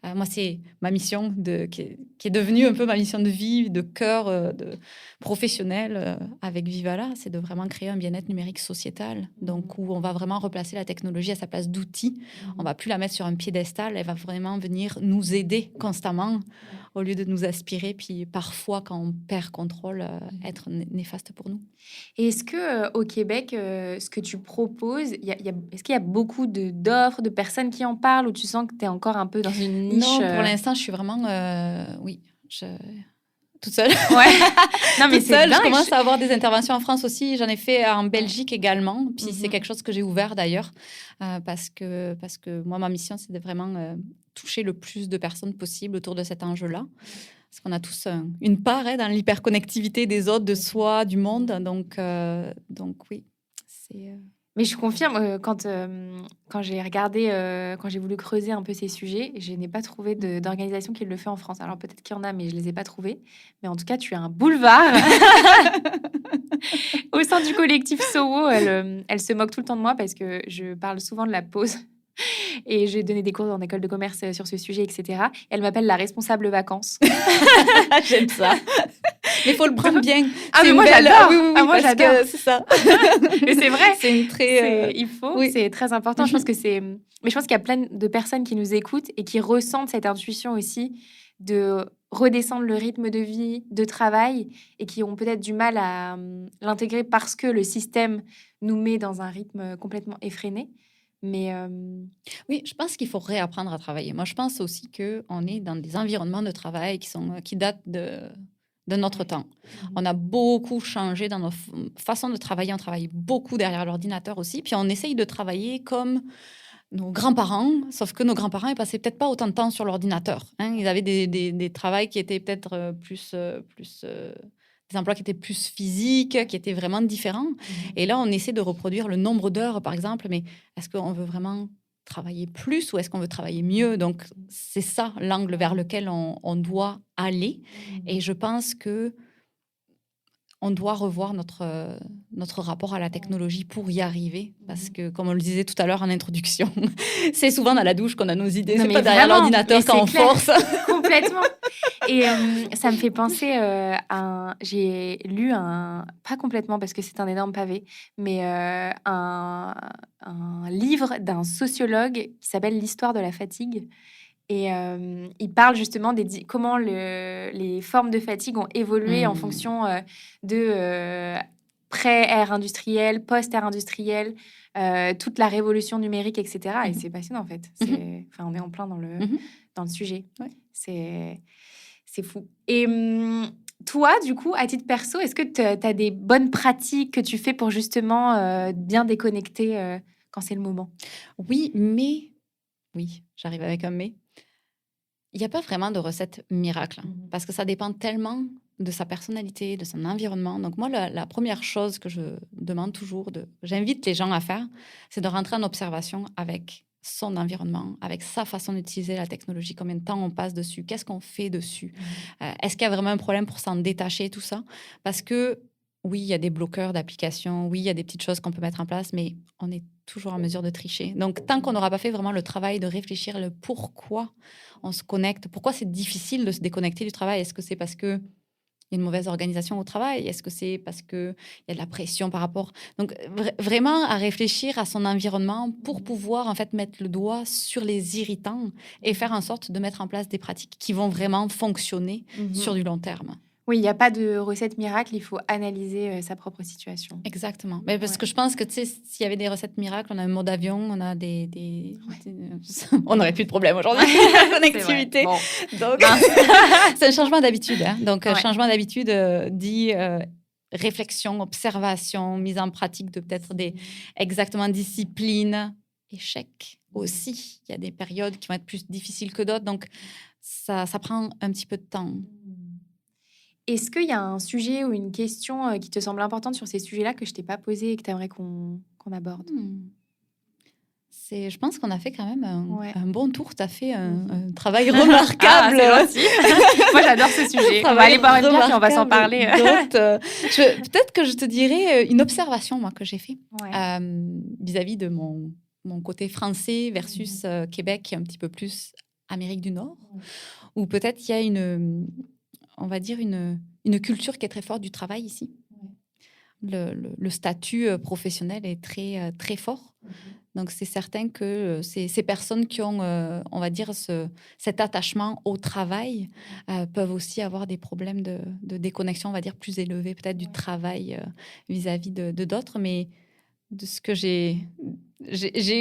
Moi, c'est ma mission qui est devenue un peu ma mission de vie, de cœur, professionnel avec Vivala, c'est de vraiment créer un bien-être numérique sociétal. Donc, où on va vraiment replacer la technologie à sa place d'outil. On va plus la mettre sur un piédestal, elle va vraiment venir nous aider constamment au lieu de nous aspirer, puis parfois, quand on perd contrôle, être néfaste pour nous. Et est-ce que au Québec, ce que tu proposes, est-ce qu'il y a beaucoup d'offres, de personnes qui en parlent ou tu sens que tu es encore un peu dans une niche Non, pour l'instant, je suis vraiment, oui, toute seule. Ouais. Non, mais Toute c'est seule, je dingue. commence à avoir des interventions en France aussi. J'en ai fait en Belgique également. Puis c'est Mhm. quelque chose que j'ai ouvert d'ailleurs, parce que moi, ma mission, c'est de vraiment toucher le plus de personnes possible autour de cet enjeu-là. Parce qu'on a tous une part dans l'hyperconnectivité des autres, de soi, du monde. Donc oui, c'est... Mais je confirme, quand j'ai regardé, quand j'ai voulu creuser un peu ces sujets, je n'ai pas trouvé d'organisation qui le fait en France. Alors peut-être qu'il y en a, mais je les ai pas trouvées. Mais en tout cas, tu as un boulevard. Au sein du collectif Sowo, elle se moque tout le temps de moi parce que je parle souvent de la pause. Et j'ai donné des cours en école de commerce sur ce sujet, etc. Elle m'appelle la responsable vacances. J'aime ça. Mais il faut le prendre bien. Ah, C'est mais une moi, belle- j'adore. Oui, oui, oui, Ah, moi, parce j'adore. que c'est ça. Mais c'est vrai. C'est une très... Il faut, oui. c'est très important. Je pense que c'est. Mais je pense qu'il y a plein de personnes qui nous écoutent et qui ressentent cette intuition aussi de redescendre le rythme de vie, de travail, et qui ont peut-être du mal à l'intégrer parce que le système nous met dans un rythme complètement effréné. Mais Oui, je pense qu'il faut réapprendre à travailler. Moi, je pense aussi qu'on est dans des environnements de travail qui datent de notre temps. On a beaucoup changé dans nos façons de travailler. On travaille beaucoup derrière l'ordinateur aussi. Puis on essaye de travailler comme nos grands-parents, sauf que nos grands-parents, ils passaient peut-être pas autant de temps sur l'ordinateur. Ils avaient des travails qui étaient peut-être des emplois qui étaient plus physiques, qui étaient vraiment différents. Et là, on essaie de reproduire le nombre d'heures, par exemple, mais est-ce qu'on veut vraiment travailler plus ou est-ce qu'on veut travailler mieux? Donc, c'est ça l'angle vers lequel on doit aller. Et je pense que on doit revoir notre rapport à la technologie pour y arriver. Parce que, comme on le disait tout à l'heure en introduction, c'est souvent dans la douche qu'on a nos idées. Non, C'est mais pas derrière vraiment, l'ordinateur mais quand on c'est clair. force. Complètement. Et ça me fait penser j'ai lu pas complètement parce que c'est un énorme pavé, mais un livre d'un sociologue qui s'appelle L'histoire de la fatigue. Et il parle justement comment les formes de fatigue ont évolué en fonction de pré-ère industrielle, post-ère industrielle, toute la révolution numérique, etc. Et c'est passionnant en fait. Enfin, on est en plein dans le sujet. Ouais. C'est fou. Et toi, du coup, à titre perso, est-ce que tu as des bonnes pratiques que tu fais pour justement bien déconnecter quand c'est le moment? Oui, j'arrive avec un mais. Il n'y a pas vraiment de recette miracle, parce que ça dépend tellement de sa personnalité, de son environnement. Donc moi, la première chose que je demande toujours, j'invite les gens à faire, c'est de rentrer en observation avec son environnement, avec sa façon d'utiliser la technologie, combien de temps on passe dessus, qu'est-ce qu'on fait dessus, est-ce qu'il y a vraiment un problème pour s'en détacher, tout ça. Parce que oui, il y a des bloqueurs d'applications, oui, il y a des petites choses qu'on peut mettre en place, mais on est toujours en mesure de tricher. Donc, tant qu'on n'aura pas fait vraiment le travail de réfléchir le pourquoi on se connecte, pourquoi c'est difficile de se déconnecter du travail, est-ce que c'est parce qu'il y a une mauvaise organisation au travail, est-ce que c'est parce qu'il y a de la pression par rapport... Donc, vraiment à réfléchir à son environnement pour pouvoir en fait mettre le doigt sur les irritants et faire en sorte de mettre en place des pratiques qui vont vraiment fonctionner sur du long terme. Oui, il n'y a pas de recette miracle, il faut analyser sa propre situation. Exactement. Mais parce que je pense que, tu sais, s'il y avait des recettes miracles, on a un mode avion, on a on n'aurait plus de problème aujourd'hui. La connectivité. Bon. Donc, c'est un changement d'habitude. Donc, changement d'habitude dit réflexion, observation, mise en pratique de peut-être exactement discipline, échec aussi. Il y a des périodes qui vont être plus difficiles que d'autres. Donc, ça prend un petit peu de temps. Est-ce qu'il y a un sujet ou une question qui te semble importante sur ces sujets-là que je t'ai pas posé et que tu aimerais qu'on aborde? Je pense qu'on a fait quand même un bon tour. Tu as fait un travail remarquable. Moi, j'adore ce sujet. On va aller boire une bière et on va s'en parler. Peut-être que je te dirais une observation moi, que j'ai fait vis-à-vis de mon côté français versus Québec, qui est un petit peu plus Amérique du Nord, où peut-être il y a on va dire une culture qui est très forte du travail ici. Le statut professionnel est très, très fort. Donc, c'est certain que ces personnes qui ont, on va dire, cet attachement au travail peuvent aussi avoir des problèmes de déconnexion, on va dire, plus élevés, peut-être du travail vis-à-vis de d'autres. Mais de ce que j'ai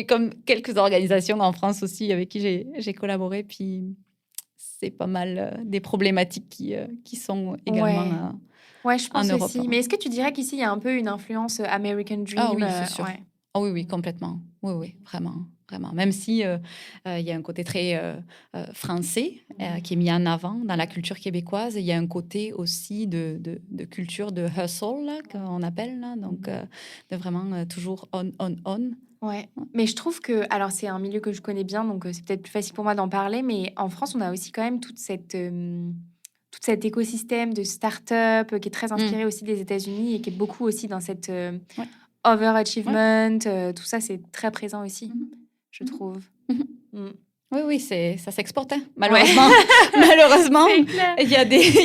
comme quelques organisations en France aussi avec qui j'ai collaboré, puis c'est pas mal des problématiques qui sont également Ouais. Ouais, je en pense Europe. aussi. Mais est-ce que tu dirais qu'ici, il y a un peu une influence American Ah Dream oui, c'est sûr. Ouais. Ah oui, oui, complètement. Oui, oui, vraiment, vraiment. Même si il y a un côté très français qui est mis en avant dans la culture québécoise, il y a un côté aussi de culture de hustle, là, qu'on appelle, là, donc de vraiment toujours on, on, on. Ouais. Mais je trouve que, alors c'est un milieu que je connais bien, donc c'est peut-être plus facile pour moi d'en parler, mais en France, on a aussi quand même tout cet écosystème de start-up qui est très inspiré aussi des États-Unis et qui est beaucoup aussi dans cette Ouais. overachievement. Tout ça, c'est très présent aussi, je Mhm. trouve. Mhm. Mm. Oui, oui, ça s'exporte, hein. Ouais. Malheureusement. Malheureusement, C'est clair. il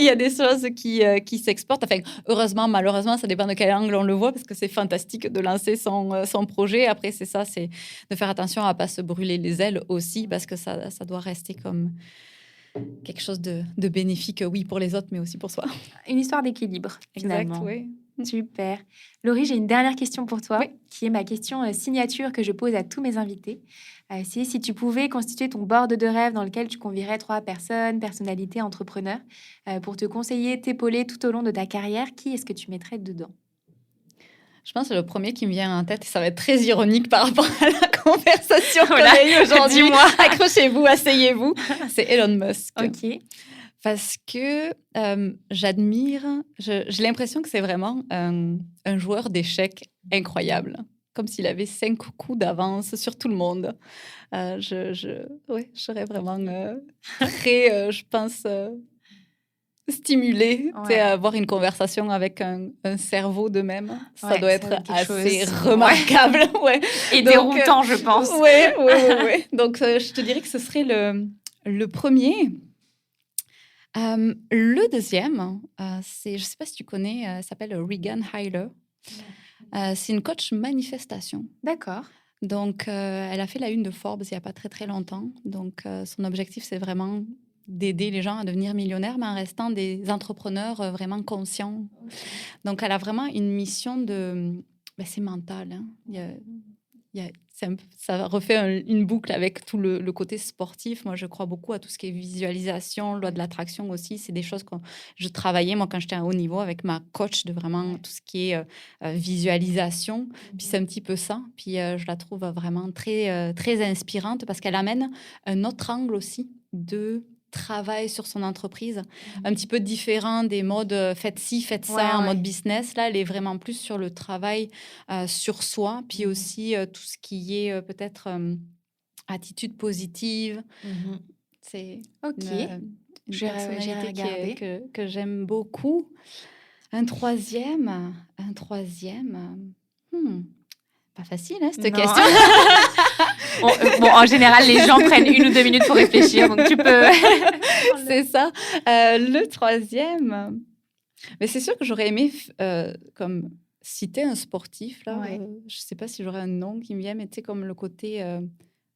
y a des choses qui s'exportent. Enfin, heureusement, malheureusement, ça dépend de quel angle on le voit, parce que c'est fantastique de lancer son projet. Après, c'est de faire attention à ne pas se brûler les ailes aussi, parce que ça doit rester comme quelque chose de bénéfique, oui, pour les autres, mais aussi pour soi. Une histoire d'équilibre, Exact, finalement. oui. Super. Laurie, j'ai une dernière question pour toi, Oui. qui est ma question signature que je pose à tous mes invités. C'est si tu pouvais constituer ton board de rêve dans lequel tu convierais 3 personnes, personnalités, entrepreneurs, pour te conseiller, t'épauler tout au long de ta carrière, qui est-ce que tu mettrais dedans? Je pense que le premier qui me vient en tête, et ça va être très ironique par rapport à la conversation qu'on Voilà. a eue aujourd'hui. Dis-moi. Accrochez-vous, asseyez-vous. C'est Elon Musk. Ok. Parce que j'admire, j'ai l'impression que c'est vraiment un joueur d'échecs incroyable. Comme s'il avait 5 coups d'avance sur tout le monde. Ouais, je serais vraiment très, je pense, stimulée, tu sais, Ouais. à avoir une conversation avec un cerveau de même. Ça Ouais, doit ça être donne quelque assez chose. remarquable. Ouais. Et Donc, déroutant, je pense. Ouais. Donc, je te dirais que ce serait le premier. Le deuxième, je ne sais pas si tu connais, elle s'appelle Regan Hyler. C'est une coach manifestation. D'accord. Donc, elle a fait la une de Forbes il n'y a pas très, très longtemps. Donc, son objectif, c'est vraiment d'aider les gens à devenir millionnaires, mais en restant des entrepreneurs vraiment conscients. Donc, elle a vraiment une mission c'est mental, hein. Ça refait une boucle avec tout le côté sportif. Moi, je crois beaucoup à tout ce qui est visualisation, loi de l'attraction aussi. C'est des choses que je travaillais, moi, quand j'étais à haut niveau, avec ma coach, de vraiment tout ce qui est visualisation. Puis c'est un petit peu ça. Puis je la trouve vraiment très, très inspirante parce qu'elle amène un autre angle aussi de travail sur son entreprise, un petit peu différent des modes faites ci, faites ça en mode business. Là, elle est vraiment plus sur le travail sur soi, puis aussi tout ce qui est peut-être attitude positive. C'est une personnalité que j'aime beaucoup. Un troisième, pas facile, hein, cette question. Bon, en général, les gens prennent 1 ou 2 minutes pour réfléchir, donc tu peux. C'est ça. Le troisième, mais c'est sûr que j'aurais aimé comme citer un sportif. Là, Ouais. je ne sais pas si j'aurais un nom qui me vient, mais tu sais, comme le côté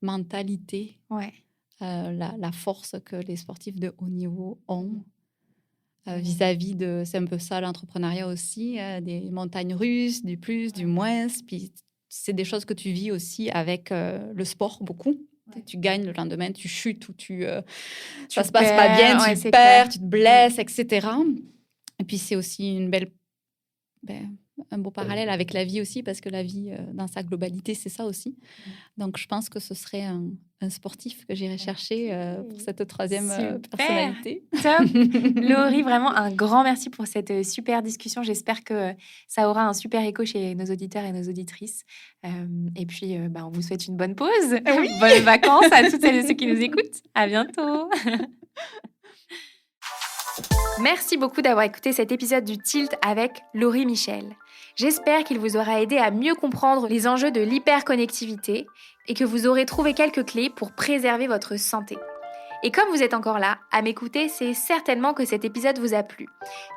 mentalité, Ouais. la force que les sportifs de haut niveau ont vis-à-vis de... C'est un peu ça, l'entrepreneuriat aussi, des montagnes russes, du plus, du moins. Puis c'est des choses que tu vis aussi avec le sport beaucoup. Ouais. Tu gagnes le lendemain, tu chutes ou ça se passe pas bien, tu perds, clair. Tu te blesses, etc. Et puis c'est aussi un beau parallèle avec la vie aussi, parce que la vie, dans sa globalité, c'est ça aussi. Donc, je pense que ce serait un sportif que j'irais chercher pour cette troisième personnalité. Top. Laurie, vraiment un grand merci pour cette super discussion. J'espère que ça aura un super écho chez nos auditeurs et nos auditrices. Et puis, on vous souhaite une bonne pause. Oui. Bonnes vacances à toutes celles et ceux qui nous écoutent. À bientôt. Merci beaucoup d'avoir écouté cet épisode du Tilt avec Laurie Michel. J'espère qu'il vous aura aidé à mieux comprendre les enjeux de l'hyperconnectivité et que vous aurez trouvé quelques clés pour préserver votre santé. Et comme vous êtes encore là, à m'écouter, c'est certainement que cet épisode vous a plu.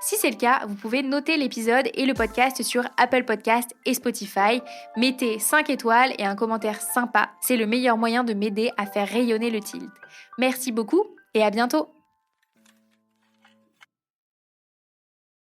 Si c'est le cas, vous pouvez noter l'épisode et le podcast sur Apple Podcast et Spotify. Mettez 5 étoiles et un commentaire sympa. C'est le meilleur moyen de m'aider à faire rayonner le Tilt. Merci beaucoup et à bientôt!